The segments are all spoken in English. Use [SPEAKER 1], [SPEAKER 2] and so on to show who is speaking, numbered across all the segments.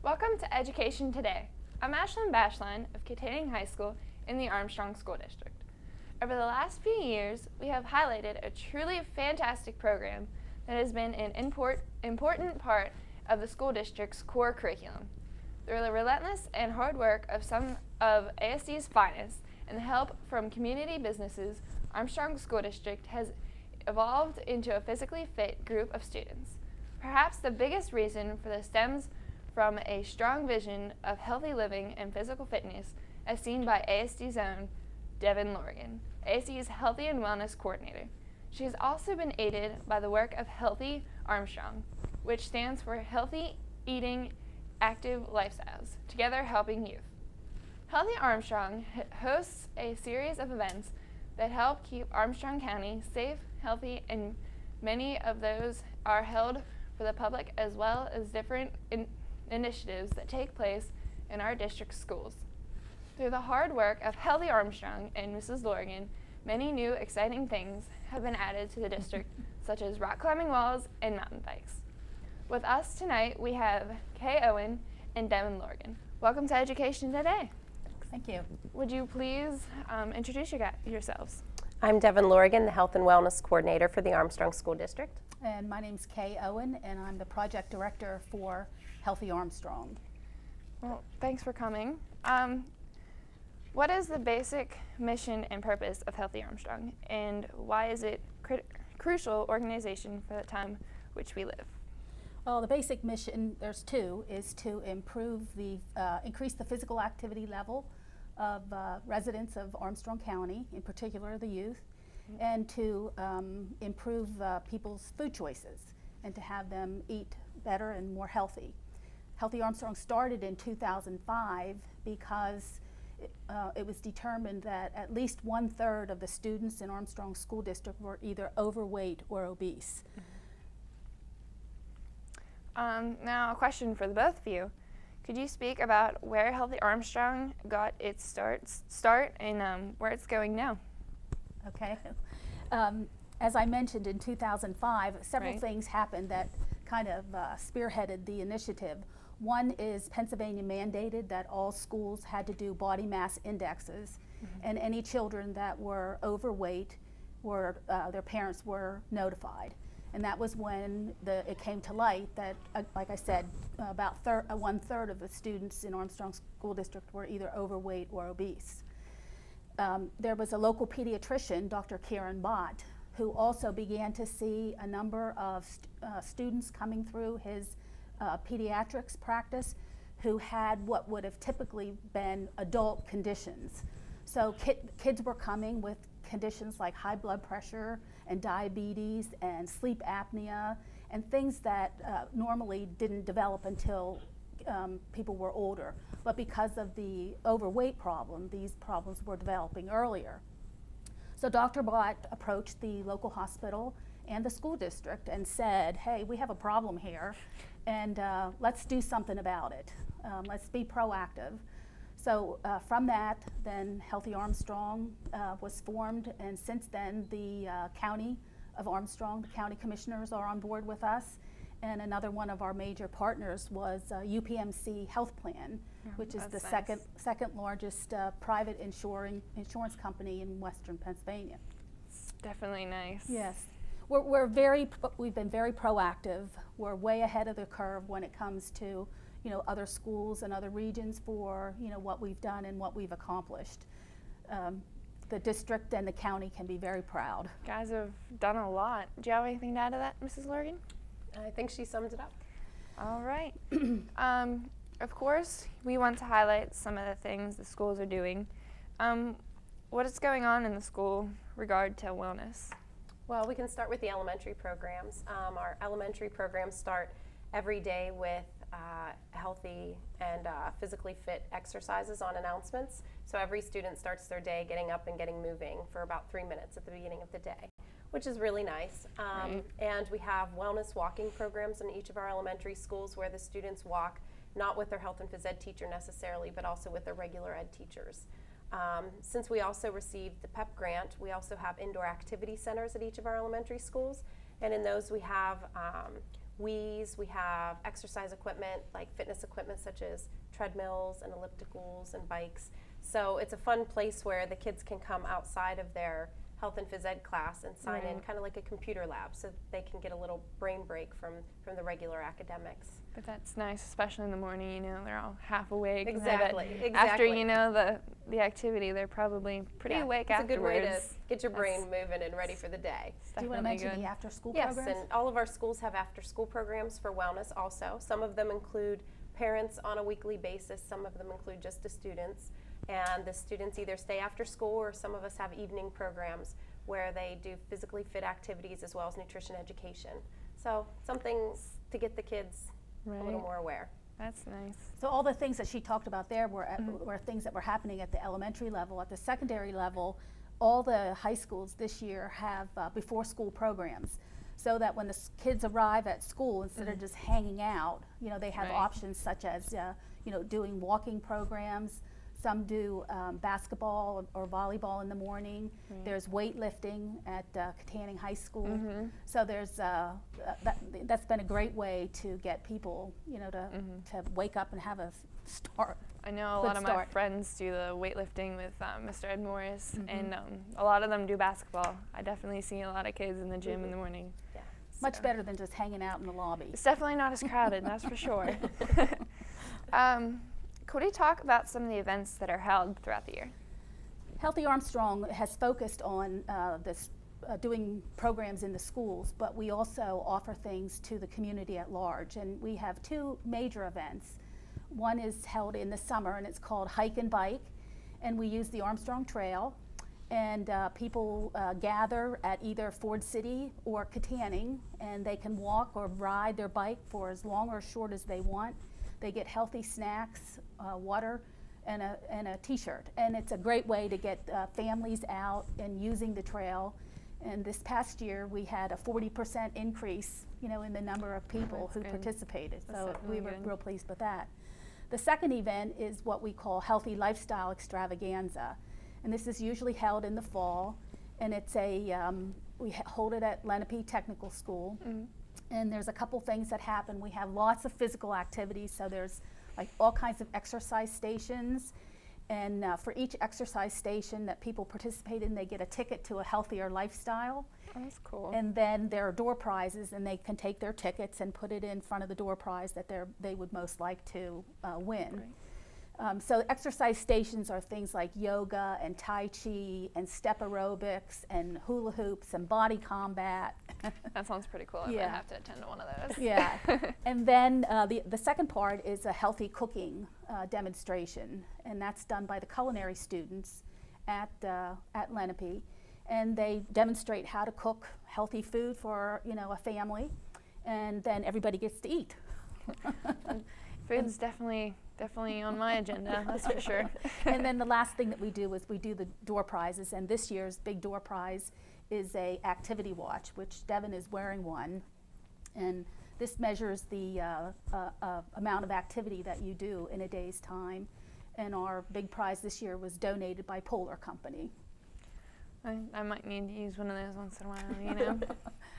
[SPEAKER 1] Welcome to Education Today. I'm Ashlyn Bashline of Kittanning High School in the Armstrong School District. Over the last few years, we have highlighted a truly fantastic program that has been an important part of the school district's core curriculum. Through the relentless and hard work of some of ASD's finest and the help from community businesses, Armstrong School District has evolved into a physically fit group of students. Perhaps the biggest reason for this stems from a strong vision of healthy living and physical fitness as seen by ASD's own Devin Lorgan, ASD's Healthy and Wellness Coordinator. She has also been aided by the work of Healthy Armstrong, which stands for Healthy Eating Active Lifestyles, together helping youth. Healthy Armstrong hosts a series of events that help keep Armstrong County safe, healthy, and many of those are held for the public as well as different initiatives that take place in our district schools. Through the hard work of Healthy Armstrong and Mrs. Lorgan, many new exciting things have been added to the district, such as rock climbing walls and mountain bikes. With us tonight, we have Kay Owen and Devin Lorgan. Welcome to Education Today.
[SPEAKER 2] Thank you.
[SPEAKER 1] Would you please introduce yourselves?
[SPEAKER 3] I'm Devin Lorgan, the Health and Wellness Coordinator for the Armstrong School District.
[SPEAKER 2] And my name's Kay Owen, and I'm the Project Director for Healthy Armstrong.
[SPEAKER 1] Well, thanks for coming. What is the basic mission and purpose of Healthy Armstrong, and why is it crucial organization for the time which we live?
[SPEAKER 2] Well, the basic mission, there's two, is to increase the physical activity level of residents of Armstrong County, in particular the youth, and to improve people's food choices and to have them eat better and more healthy. Healthy Armstrong started in 2005 because it was determined that at least 1/3 of the students in Armstrong School District were either overweight or obese.
[SPEAKER 1] Now, a question for the both of you. Could you speak about where Healthy Armstrong got its start and where it's going now?
[SPEAKER 2] Okay. As I mentioned, in 2005, several
[SPEAKER 1] Right.
[SPEAKER 2] things happened that kind of spearheaded the initiative. One is Pennsylvania mandated that all schools had to do body mass indexes, and any children that were overweight their parents were notified. And that was when it came to light that, like I said, about 1/3 of the students in Armstrong School District were either overweight or obese. There was a local pediatrician, Dr. Karen Bott, who also began to see a number of students coming through his pediatrics practice who had what would have typically been adult conditions. So kids were coming with conditions like high blood pressure and diabetes and sleep apnea and things that normally didn't develop until people were older. But because of the overweight problem, these problems were developing earlier. So Dr. Bott approached the local hospital and the school district and said, hey, we have a problem here, and let's do something about it. Let's be proactive. So from that, then Healthy Armstrong was formed, and since then the county of Armstrong, the county commissioners are on board with us, and another one of our major partners was UPMC Health Plan, which is the
[SPEAKER 1] nice.
[SPEAKER 2] second largest private insurance company in Western Pennsylvania.
[SPEAKER 1] It's definitely nice.
[SPEAKER 2] Yes. We've been very proactive. We're way ahead of the curve when it comes to other schools and other regions for what we've done and what we've accomplished. The district and the county can be very proud.
[SPEAKER 1] You guys have done a lot. Do you have anything to add to that, Mrs. Lorgan?
[SPEAKER 3] I think she summed it up.
[SPEAKER 1] All right. Of course, we want to highlight some of the things the schools are doing. What is going on in the school regard to wellness?
[SPEAKER 3] Well, we can start with the elementary programs. Our elementary programs start every day with healthy and physically fit exercises on announcements. So every student starts their day getting up and getting moving for about 3 minutes at the beginning of the day, which is really nice.
[SPEAKER 1] Right.
[SPEAKER 3] And we have wellness walking programs in each of our elementary schools where the students walk not with their health and phys ed teacher necessarily, but also with their regular ed teachers. Since we also received the PEP grant, we also have indoor activity centers at each of our elementary schools, and in those we have Wii's, we have exercise equipment like fitness equipment such as treadmills and ellipticals and bikes. So it's a fun place where the kids can come outside of their health and phys ed class and sign in, kind of like a computer lab, so they can get a little brain break from the regular academics.
[SPEAKER 1] But that's nice, especially in the morning, you know, they're all half awake.
[SPEAKER 3] Exactly,
[SPEAKER 1] And after, you know, the activity, they're probably pretty awake afterwards.
[SPEAKER 3] It's a good way to get your brain moving and ready for the day.
[SPEAKER 2] Do you want to mention the after-school
[SPEAKER 3] yes,
[SPEAKER 2] programs?
[SPEAKER 3] and all of our schools have after-school programs for wellness also. Some of them include parents on a weekly basis, some of them include just the students. And the students either stay after school, or some of us have evening programs where they do physically fit activities as well as nutrition education. So something to get the kids a little more aware.
[SPEAKER 1] That's nice.
[SPEAKER 2] So all the things that she talked about there were things that were happening at the elementary level. At the secondary level, all the high schools this year have before school programs, so that when the kids arrive at school, instead of just hanging out, you know, they have options such as you know, doing walking programs. Some do basketball or volleyball in the morning. There's weightlifting at Katanning High School. So there's that's been a great way to get people, you know, to wake up and have a start.
[SPEAKER 1] I know a lot of my friends do the weightlifting with Mr. Ed Morris, and a lot of them do basketball. I definitely see a lot of kids in the gym in the morning.
[SPEAKER 3] Yeah.
[SPEAKER 2] Much better than just hanging out in the lobby.
[SPEAKER 1] It's definitely not as crowded, that's for sure. Could we talk about some of the events that are held throughout the year?
[SPEAKER 2] Healthy Armstrong has focused on doing programs in the schools, but we also offer things to the community at large. And we have two major events. One is held in the summer, and it's called Hike and Bike, and we use the Armstrong Trail. And people gather at either Ford City or Katanning, and they can walk or ride their bike for as long or short as they want. They get healthy snacks, water, and a t-shirt. And it's a great way to get families out and using the trail. And this past year, we had a 40% increase, you know, in the number of people who participated. So we were real pleased with that. The second event is what we call Healthy Lifestyle Extravaganza. And this is usually held in the fall. And it's we hold it at Lenape Technical School. And there's a couple things that happen. We have lots of physical activities, so there's like all kinds of exercise stations, and for each exercise station that people participate in, they get a ticket to a healthier lifestyle.
[SPEAKER 1] Oh, that's cool.
[SPEAKER 2] And then there are door prizes, and they can take their tickets and put it in front of the door prize that they would most like to win. So exercise stations are things like yoga and Tai Chi and step aerobics and hula hoops and body combat.
[SPEAKER 1] That sounds pretty cool. I'm going to have to attend to one of those.
[SPEAKER 2] Yeah. And then the second part is a healthy cooking demonstration, and that's done by the culinary students at Lenape. And they demonstrate how to cook healthy food for, you know, a family, and then everybody gets to eat.
[SPEAKER 1] Food's definitely on my agenda, that's for sure.
[SPEAKER 2] And then the last thing that we do is we do the door prizes, and this year's big door prize is a activity watch, which Devin is wearing one, and this measures the amount of activity that you do in a day's time, and our big prize this year was donated by Polar Company.
[SPEAKER 1] I might need to use one of those once in a while, you know.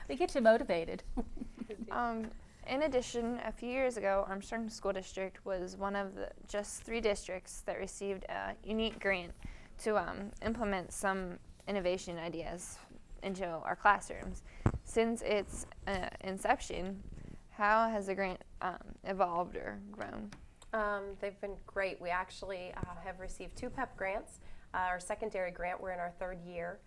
[SPEAKER 2] They get you motivated.
[SPEAKER 1] In addition, a few years ago, Armstrong School District was one of the just 3 districts that received a unique grant to implement some innovation ideas into our classrooms. Since its inception, how has the grant evolved or grown?
[SPEAKER 3] They've been great. We actually have received 2 PEP grants. Our secondary grant, we're in our 3rd year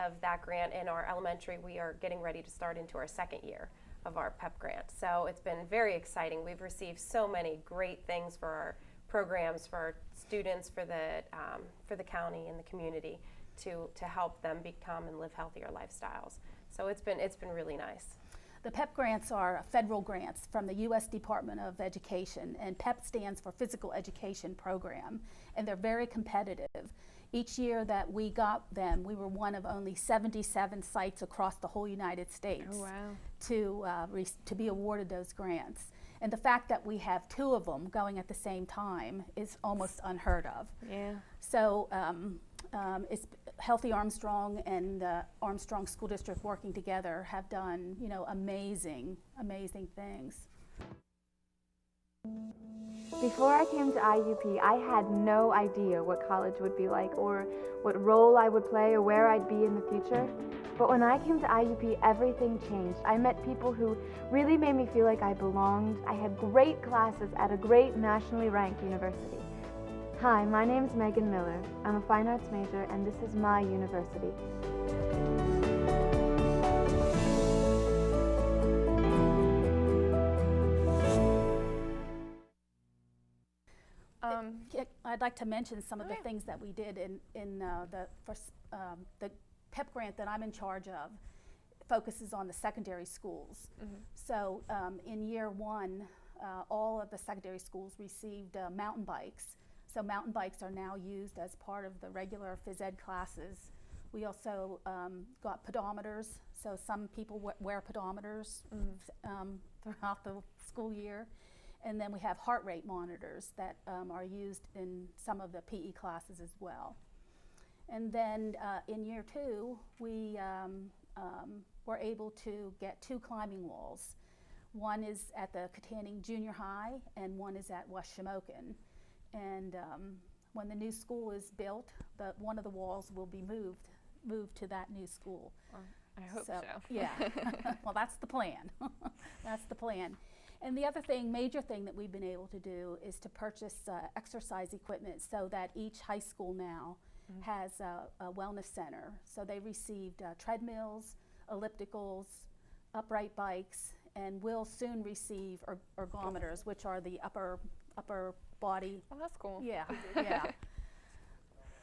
[SPEAKER 3] of that grant. In our elementary, we are getting ready to start into our 2nd year of our PEP grant. So it's been very exciting. We've received so many great things for our programs, for our students, for the county and the community to help them become and live healthier lifestyles. So it's been really nice.
[SPEAKER 2] The PEP grants are federal grants from the U.S. Department of Education, and PEP stands for Physical Education Program, and they're very competitive. Each year that we got them, we were one of only 77 sites across the whole United States to be awarded those grants. And the fact that we have 2 of them going at the same time is almost unheard of.
[SPEAKER 1] Yeah.
[SPEAKER 2] So Healthy Armstrong and the Armstrong School District working together have done, amazing, amazing things.
[SPEAKER 4] Before I came to IUP, I had no idea what college would be like or what role I would play or where I'd be in the future. But when I came to IUP, everything changed. I met people who really made me feel like I belonged. I had great classes at a great nationally ranked university. Hi, my name's Megan Miller. I'm a fine arts major, and this is my university.
[SPEAKER 2] I'd like to mention some of the things that we did in the PEP grant that I'm in charge of. Focuses on the secondary schools. So in year one, all of the secondary schools received mountain bikes. So mountain bikes are now used as part of the regular phys ed classes. We also got pedometers, so some people wear pedometers throughout the school year. And then we have heart rate monitors that are used in some of the PE classes as well. And then in year two, we were able to get 2 climbing walls. One is at the Katanning Junior High and one is at West Shamokin. And when the new school is built, one of the walls will be moved to that new school.
[SPEAKER 1] I hope so.
[SPEAKER 2] Yeah, well, that's the plan. That's the plan. And the other major thing that we've been able to do is to purchase exercise equipment so that each high school now has a wellness center. So they received treadmills, ellipticals, upright bikes, and will soon receive ergometers, which are the upper body.
[SPEAKER 1] Oh, that's cool.
[SPEAKER 2] Yeah, yeah.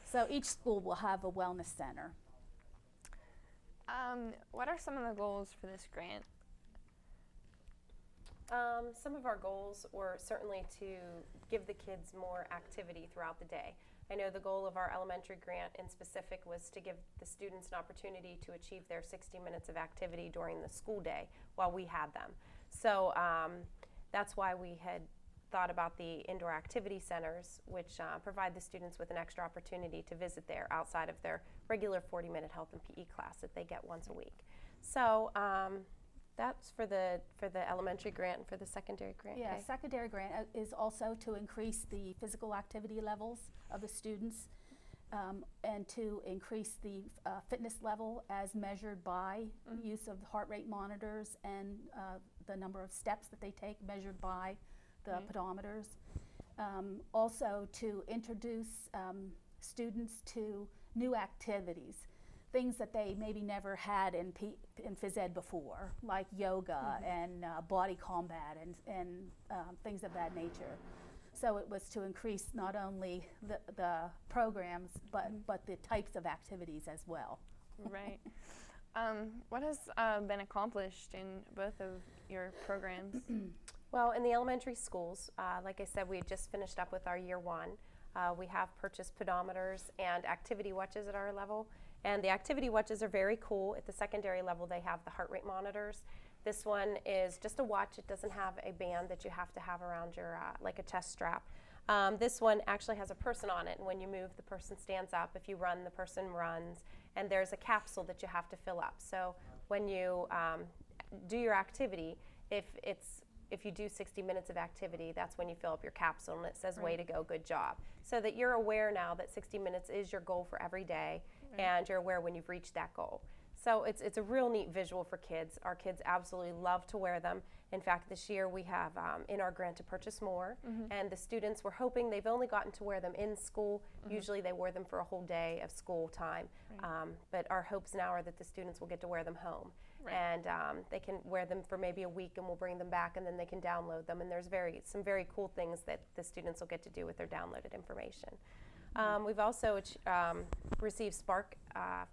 [SPEAKER 2] So each school will have a wellness center.
[SPEAKER 1] What are some of the goals for this grant?
[SPEAKER 3] Some of our goals were certainly to give the kids more activity throughout the day. I know the goal of our elementary grant in specific was to give the students an opportunity to achieve their 60 minutes of activity during the school day while we had them. So that's why we had thought about the indoor activity centers, which provide the students with an extra opportunity to visit there outside of their regular 40-minute health and PE class that they get once a week. So that's for the elementary grant and for the secondary grant.
[SPEAKER 2] Yeah,
[SPEAKER 3] okay.
[SPEAKER 2] Secondary grant is also to increase the physical activity levels of the students and to increase the fitness level as measured by use of heart rate monitors and the number of steps that they take measured by the pedometers. Also to introduce students to new activities, things that they maybe never had in phys ed before, like yoga and body combat and things of that nature. So it was to increase not only the programs, but the types of activities as well.
[SPEAKER 1] Right. What has been accomplished in both of your programs?
[SPEAKER 3] Well, in the elementary schools, like I said, we had just finished up with our year one. We have purchased pedometers and activity watches at our level. And the activity watches are very cool. At the secondary level, they have the heart rate monitors. This one is just a watch. It doesn't have a band that you have to have around your, like a chest strap. This one actually has a person on it, and when you move, the person stands up. If you run, the person runs. And there's a capsule that you have to fill up. So when you do your activity, if you do 60 minutes of activity, that's when you fill up your capsule, and it says, way to go, good job. So that you're aware now that 60 minutes is your goal for every day, and you're aware when you've reached that goal. So it's a real neat visual for kids. Our kids absolutely love to wear them. In fact, this year we have in our grant to purchase more, and the students were hoping, they've only gotten to wear them in school. Usually they wear them for a whole day of school time, but our hopes now are that the students will get to wear them home. And they can wear them for maybe a week, and we'll bring them back, and then they can download them. And there's some very cool things that the students will get to do with their downloaded information. We've also received Spark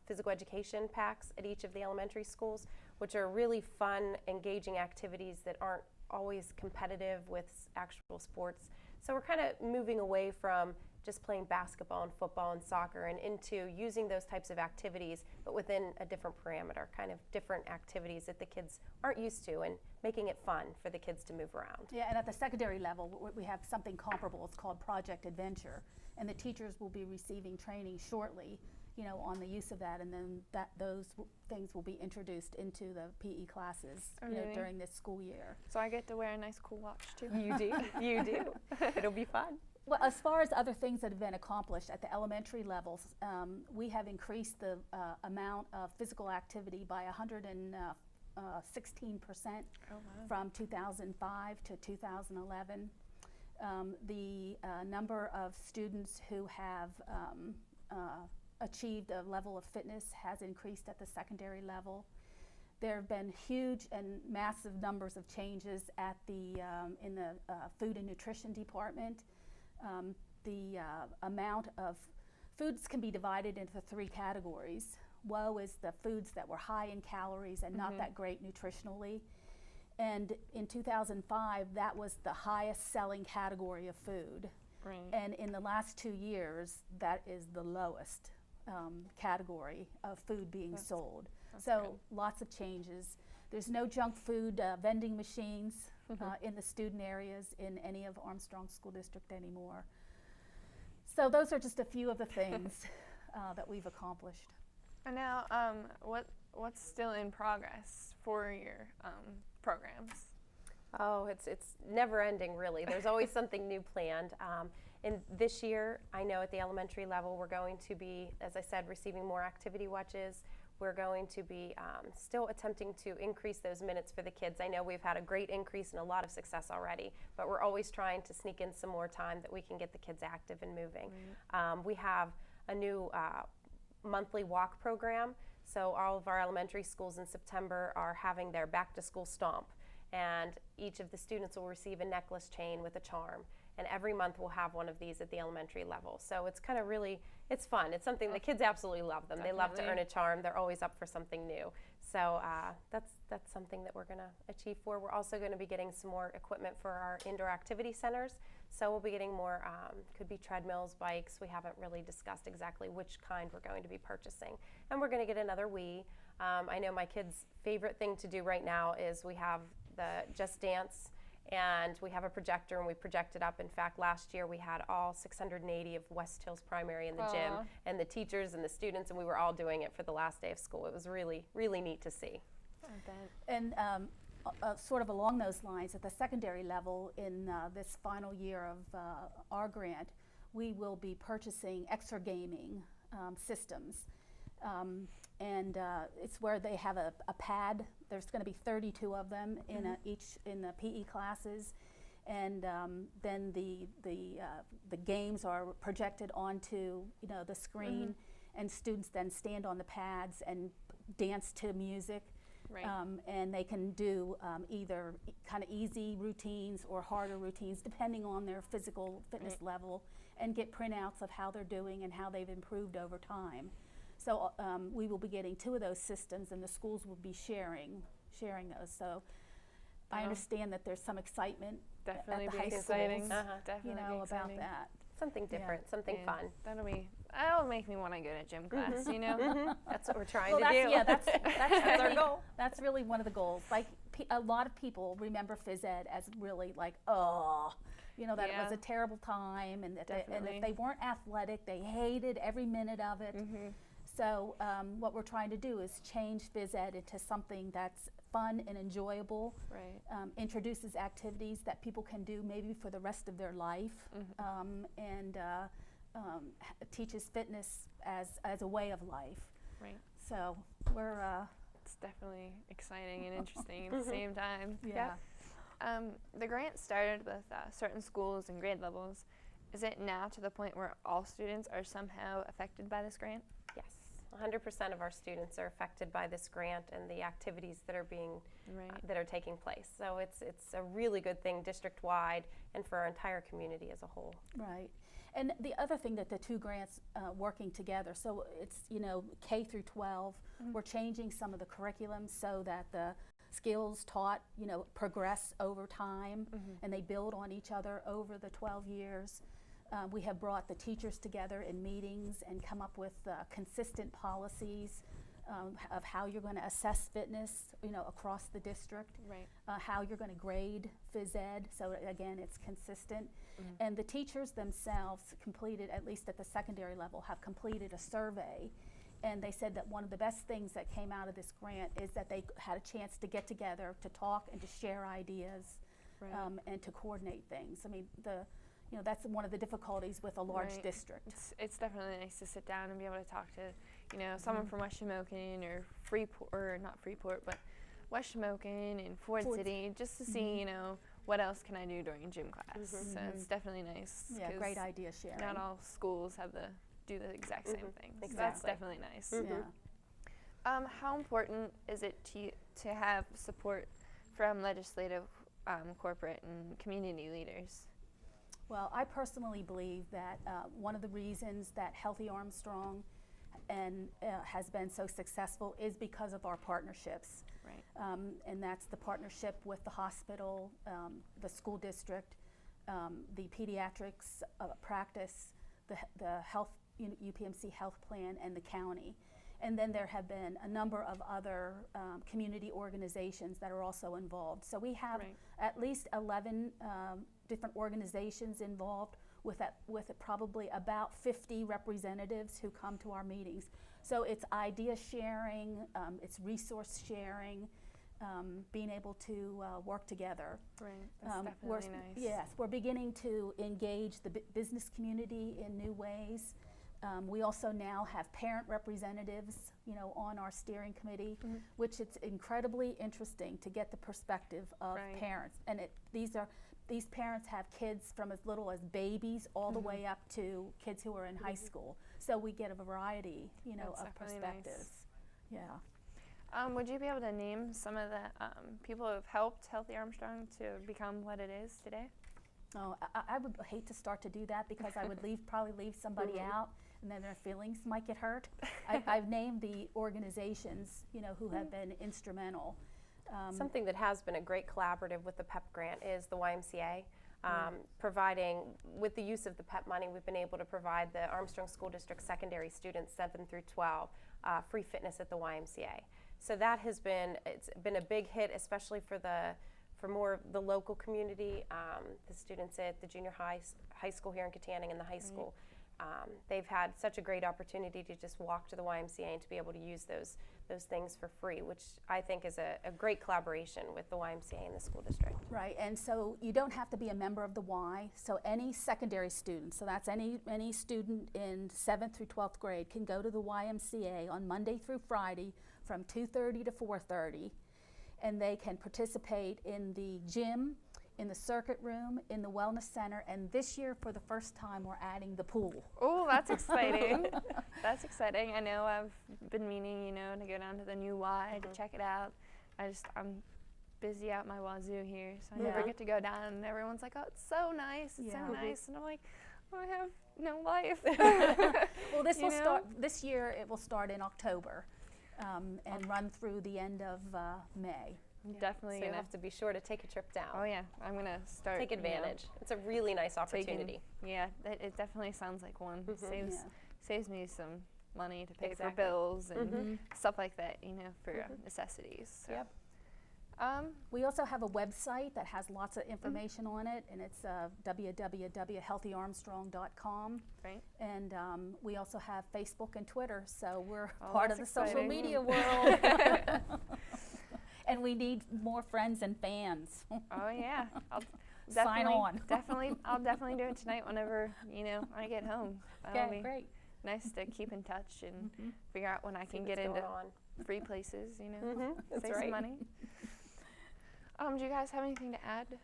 [SPEAKER 3] physical education packs at each of the elementary schools, which are really fun, engaging activities that aren't always competitive with actual sports. So we're kind of moving away from just playing basketball and football and soccer and into using those types of activities, but within a different parameter, kind of different activities that the kids aren't used to, and making it fun for the kids to move around.
[SPEAKER 2] Yeah, and at the secondary level, we have something comparable. It's called Project Adventure, and the teachers will be receiving training shortly on the use of that, and then those things will be introduced into the PE classes,
[SPEAKER 1] Really?
[SPEAKER 2] during this school year.
[SPEAKER 1] So I get to wear a nice cool watch too.
[SPEAKER 3] You do, you do. It'll be fun.
[SPEAKER 2] Well, as far as other things that have been accomplished at the elementary levels, we have increased the amount of physical activity by 116%
[SPEAKER 1] Oh, wow.
[SPEAKER 2] from 2005 to 2011. The number of students who have achieved a level of fitness has increased at the secondary level. There have been huge and massive numbers of changes at the in the food and nutrition department. The amount of foods can be divided into 3 categories. Woe is the foods that were high in calories and not that great nutritionally. And in 2005, that was the highest selling category of food.
[SPEAKER 1] Right.
[SPEAKER 2] And in the last 2 years, that is the lowest category of food being sold. So lots of changes. There's no junk food vending machines in the student areas in any of Armstrong School District anymore. So those are just a few of the things that we've accomplished.
[SPEAKER 1] And now, what's still in progress for your programs?
[SPEAKER 3] Oh, it's never ending, really. There's always something new planned. And this year, I know at the elementary level, we're going to be, as I said, receiving more activity watches. We're going to be still attempting to increase those minutes for the kids. I know we've had a great increase and a lot of success already, but we're always trying to sneak in some more time that we can get the kids active and moving. We have a new monthly walk program. So all of our elementary schools in September are having their back to school stomp. And each of the students will receive a necklace chain with a charm. And every month we'll have one of these at the elementary level. So it's kind of really, it's fun. It's something the kids absolutely love them.
[SPEAKER 1] Definitely.
[SPEAKER 3] They love to earn a charm. They're always up for something new. So that's something that we're going to achieve for. We're also going to be getting some more equipment for our indoor activity centers. So we'll be getting more, could be treadmills, bikes. We haven't really discussed exactly which kind we're going to be purchasing. And we're going to get another Wii. I know my kids' favorite thing to do right now is we have the Just Dance, and we have a projector, and we project it up. In fact, last year we had all 680 of West Hills Primary in the gym, and the teachers and the students, and we were all doing it for the last day of school. It was really, really neat to see.
[SPEAKER 2] And sort of along those lines, at the secondary level, in this final year of our grant, we will be purchasing extra gaming systems. And it's where they have a pad. There's going to be 32 of them in each in the PE classes, and then the games are projected onto the screen, and students then stand on the pads and dance to music.
[SPEAKER 1] Right.
[SPEAKER 2] And they can do either kind of easy routines or harder routines depending on their physical fitness level, and get printouts of how they're doing and how they've improved over time. So we will be getting 2 of those systems, and the schools will be sharing those. So I understand that there's some excitement
[SPEAKER 1] Definitely
[SPEAKER 2] at the
[SPEAKER 1] be
[SPEAKER 2] high
[SPEAKER 1] exciting.
[SPEAKER 2] schools,
[SPEAKER 1] Definitely be
[SPEAKER 2] about
[SPEAKER 1] exciting.
[SPEAKER 2] that.
[SPEAKER 3] Something different, something fun.
[SPEAKER 1] That'll make me want to go to gym class.
[SPEAKER 3] That's what we're trying to do.
[SPEAKER 2] Yeah, that's
[SPEAKER 3] That's our goal.
[SPEAKER 2] That's really one of the goals. Like a lot of people remember phys ed as really like, that it was a terrible time, and that and if they weren't athletic, they hated every minute of it. So what we're trying to do is change phys ed into something that's fun and enjoyable,
[SPEAKER 1] Right.
[SPEAKER 2] Introduces activities that people can do maybe for the rest of their life, and teaches fitness as a way of life.
[SPEAKER 1] Right.
[SPEAKER 2] So we're
[SPEAKER 1] It's definitely exciting and interesting at the same time.
[SPEAKER 2] yeah.
[SPEAKER 1] The grant started with certain schools and grade levels. Is it now to the point where all students are somehow affected by this grant?
[SPEAKER 3] Yes, 100% of our students are affected by this grant and the activities that are being that are taking place. So it's a really good thing district-wide and for our entire community as a whole.
[SPEAKER 2] Right. And the other thing that the 2 grants working together, so it's K through 12, we're changing some of the curriculum so that the skills taught progress over time, and they build on each other over the 12 years. We have brought the teachers together in meetings and come up with consistent policies of how you're going to assess fitness, across the district.
[SPEAKER 1] Right.
[SPEAKER 2] How you're going to grade phys ed, so again, it's consistent. And the teachers themselves completed, at least at the secondary level, have completed a survey. And they said that one of the best things that came out of this grant is that they had a chance to get together, to talk and to share ideas,
[SPEAKER 1] Right.
[SPEAKER 2] and to coordinate things. I mean, that's one of the difficulties with a large
[SPEAKER 1] Right.
[SPEAKER 2] district.
[SPEAKER 1] It's definitely nice to sit down and be able to talk to, someone from West Shamokin or Freeport, or not Freeport, but West Shamokin and Ford City, just to see, what else can I do during gym class. So it's definitely nice.
[SPEAKER 2] Yeah,
[SPEAKER 1] 'cause
[SPEAKER 2] great idea sharing.
[SPEAKER 1] Not all schools have do the exact same thing. So that's
[SPEAKER 3] Exactly.
[SPEAKER 1] definitely nice.
[SPEAKER 2] Yeah.
[SPEAKER 1] How important is it to have support from legislative, corporate, and community leaders?
[SPEAKER 2] Well, I personally believe that one of the reasons that Healthy Armstrong has been so successful is because of our partnerships.
[SPEAKER 1] Right.
[SPEAKER 2] And that's the partnership with the hospital, the school district, the pediatrics practice, the health, UPMC health plan, and the county. And then there have been a number of other community organizations that are also involved. So we have
[SPEAKER 1] Right.
[SPEAKER 2] at least 11 different organizations involved with probably about 50 representatives who come to our meetings. So it's idea sharing, it's resource sharing, being able to work together.
[SPEAKER 1] Right. That's
[SPEAKER 2] We're-
[SPEAKER 1] definitely nice.
[SPEAKER 2] Yes, we're beginning to engage the business community in new ways. We also now have parent representatives, on our steering committee, which it's incredibly interesting to get the perspective of
[SPEAKER 1] Right.
[SPEAKER 2] parents. And these parents have kids from as little as babies all the way up to kids who are in high school. So we get a variety,
[SPEAKER 1] That's
[SPEAKER 2] of
[SPEAKER 1] definitely nice.
[SPEAKER 2] perspectives. Yeah.
[SPEAKER 1] Would you be able to name some of the people who have helped Healthy Armstrong to become what it is today?
[SPEAKER 2] Oh, I would hate to start to do that because I would probably leave somebody out, and then their feelings might get hurt. I've named the organizations, who have been instrumental.
[SPEAKER 3] Something that has been a great collaborative with the PEP grant is the YMCA. Providing, with the use of the PEP money, we've been able to provide the Armstrong School District secondary students 7 through 12 free fitness at the YMCA. So that has it's been a big hit, especially for more of the local community, the students at the junior high school here in Katanning and the high school. They've had such a great opportunity to just walk to the YMCA and to be able to use those things for free, which I think is a great collaboration with the YMCA and the school district.
[SPEAKER 2] Right, and so you don't have to be a member of the Y, so any secondary student, so that's any student in 7th through 12th grade can go to the YMCA on Monday through Friday from 2:30 to 4:30, and they can participate in the gym, in the circuit room, in the wellness center, and this year for the first time we're adding the pool.
[SPEAKER 1] Oh, that's exciting. That's exciting. I know I've been meaning, to go down to the new Y to check it out. I'm busy out my wazoo here, so I never get to go down, and everyone's like, oh, it's so nice, it's so nice, and I'm like, I have no life.
[SPEAKER 2] Well, this year it will start in October and run through the end of May.
[SPEAKER 1] Definitely
[SPEAKER 3] So you have to be sure to take a trip down.
[SPEAKER 1] Oh yeah, I'm gonna start.
[SPEAKER 3] Take advantage. It's a really nice opportunity.
[SPEAKER 1] It definitely sounds like one. Saves me some money to pay for
[SPEAKER 3] Exactly.
[SPEAKER 1] bills and stuff like that, for necessities. So.
[SPEAKER 3] Yep.
[SPEAKER 2] We also have a website that has lots of information on it, and it's www.healthyarmstrong.com.
[SPEAKER 1] Right.
[SPEAKER 2] And we also have Facebook and Twitter, so we're
[SPEAKER 1] Oh,
[SPEAKER 2] part of the
[SPEAKER 1] that's
[SPEAKER 2] social
[SPEAKER 1] exciting.
[SPEAKER 2] media world. And we need more friends and fans.
[SPEAKER 1] Oh yeah, I'll
[SPEAKER 2] Sign on.
[SPEAKER 1] I'll definitely do it tonight whenever I get home. That'll
[SPEAKER 2] Okay,
[SPEAKER 1] be
[SPEAKER 2] great.
[SPEAKER 1] nice to keep in touch and figure out when I can
[SPEAKER 3] See
[SPEAKER 1] get
[SPEAKER 3] what's
[SPEAKER 1] into
[SPEAKER 3] going on.
[SPEAKER 1] free places.
[SPEAKER 3] That's
[SPEAKER 1] save
[SPEAKER 3] right.
[SPEAKER 1] some money. Do you guys have anything to add?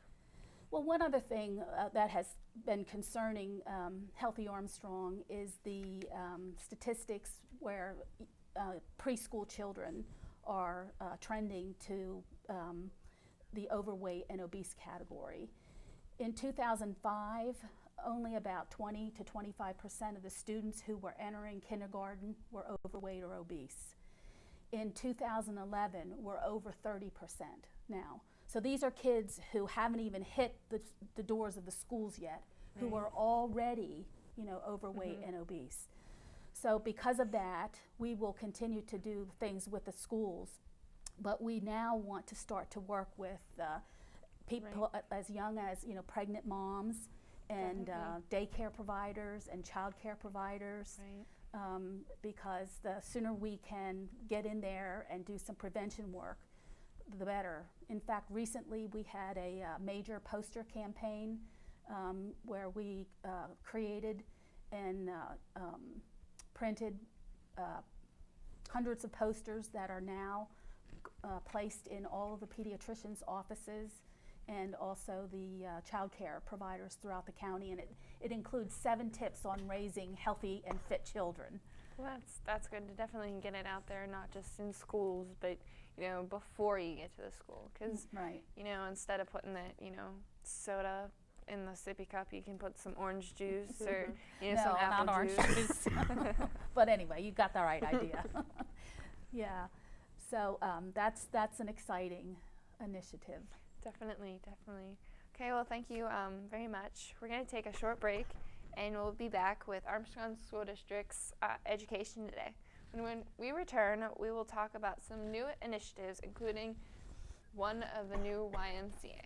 [SPEAKER 2] Well, one other thing that has been concerning Healthy Armstrong is the statistics where preschool children are trending to the overweight and obese category. In 2005, only about 20 to 25% of the students who were entering kindergarten were overweight or obese. In 2011, we're over 30% now. So these are kids who haven't even hit the doors of the schools yet, who are already, overweight and obese. So because of that, we will continue to do things with the schools, but we now want to start to work with people as young as pregnant moms and daycare providers and child care providers, because the sooner we can get in there and do some prevention work, the better. In fact, recently we had a major poster campaign where we created and printed hundreds of posters that are now placed in all of the pediatricians' offices and also the child care providers throughout the county, and it includes 7 tips on raising healthy and fit children.
[SPEAKER 1] Well, that's good to definitely get it out there, not just in schools, but before you get to the school, because instead of putting that soda in the sippy cup, you can put some orange juice or some apple
[SPEAKER 2] not
[SPEAKER 1] juice.
[SPEAKER 2] orange juice. But anyway, you got the right idea. Yeah, so that's an exciting initiative.
[SPEAKER 1] Definitely. Okay, well, thank you very much. We're going to take a short break, and we'll be back with Armstrong School District's Education Today. And when we return, we will talk about some new initiatives, including one of the new YMCA.